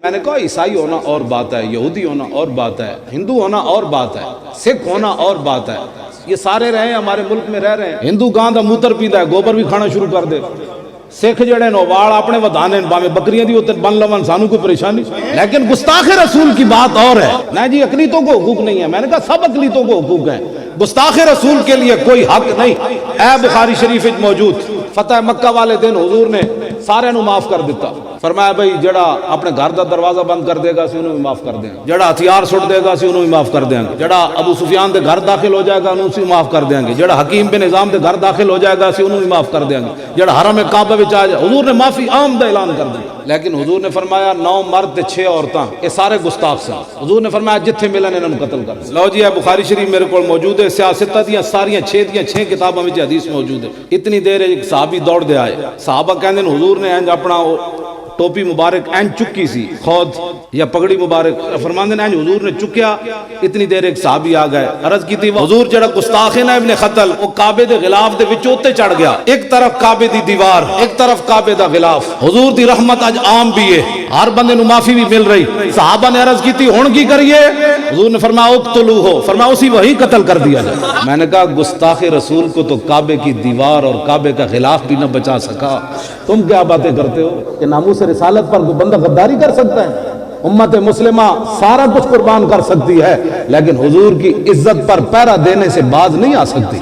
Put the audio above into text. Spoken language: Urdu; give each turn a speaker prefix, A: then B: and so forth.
A: میں نے کہا عیسائی ہونا اور بات ہے، یہودی ہونا اور بات ہے، ہندو ہونا اور بات ہے، سکھ ہونا اور بات ہے، یہ سارے رہے ہیں ہمارے ملک میں رہ رہے ہیں۔ ہندو گاں دا موتر پیتا ہے، گوبر بھی کھانا شروع کر دے، سکھ جڑے نو واڑ اپنے ودانے باویں بکریاں دی اوتے بن لون، سانو کوئی پریشانی، لیکن گستاخ رسول کی بات اور ہے۔ نہیں جی اقلیتوں کو حقوق نہیں ہے، میں نے کہا سب اقلیتوں کو حقوق ہیں، گستاخ رسول کے لیے کوئی حق نہیں۔ اے بخاری شریف موجود فتح مکہ والے دن حضور نے سارے نو معاف کر دیتا، فرمایا بھائی جڑا اپنے گھر دا دروازہ بند کر دے گا سی انہوں بھی معاف کر دیں گے، جڑا ہتھیار سٹ دے گا سی انہوں بھی معاف کر دیں گے، جڑا ابو سفیان دے گھر داخل ہو جائے گا انہوں سے معاف کر دیں گے، جڑا حکیم بن نظام دے گھر داخل ہو جائے گا سی انہوں بھی معاف کر دیں گے، جڑا حرم کعبہ وچ آ جائے، حضور نے معافی عام دا اعلان کر دیا۔ لیکن حضور نے فرمایا 9 مرد تے 6 عورتاں، یہ سارے گستاخ سے، حضور نے فرمایا جتھے ملن انہوں نے قتل کر دیا۔ لو جی بخاری شریف میرے کو موجود ہے، سیاستہ دیاں ساریاں 6 کتاباں وچ حدیث موجود ہے۔ اتنی دیر ایک صحابی دوڑ دے آئے، صحابہ کہندے نے حضور نے انج اپنا ٹوپی مبارک این چکی سی، خود یا پگڑی مبارک فرماندے نے حضور نے چکیا، اتنی دیر ایک صحابی آ گئے، عرض کی تھی حضور جڑا گستاخ ہے نا ابن قتل، وہ کعبے دے غلاف دے وچ اوتے چڑھ گیا، ایک طرف کعبے دی دیوار ایک طرف کعبے دا غلاف، حضور دی رحمت اج عام بھی ہے، ہر بندے نو معافی بھی مل رہی۔ صحابہ نے عرض کی تھی ہن کی کریے؟ حضور نے فرمایا اقتلوہ، فرمایا اسی وہی قتل کر دیا جائے۔ میں نے کہا گستاخ رسول کو تو کعبے کی دیوار اور کعبے کا غلاف بھی نہ بچا سکا، تم کیا باتیں کرتے ہو کہ ناموس رسالت پر کوئی بندہ غداری کر سکتا ہے؟ امت مسلمہ سارا کچھ قربان کر سکتی ہے لیکن حضور کی عزت پر پہرا دینے سے باز نہیں آ سکتی۔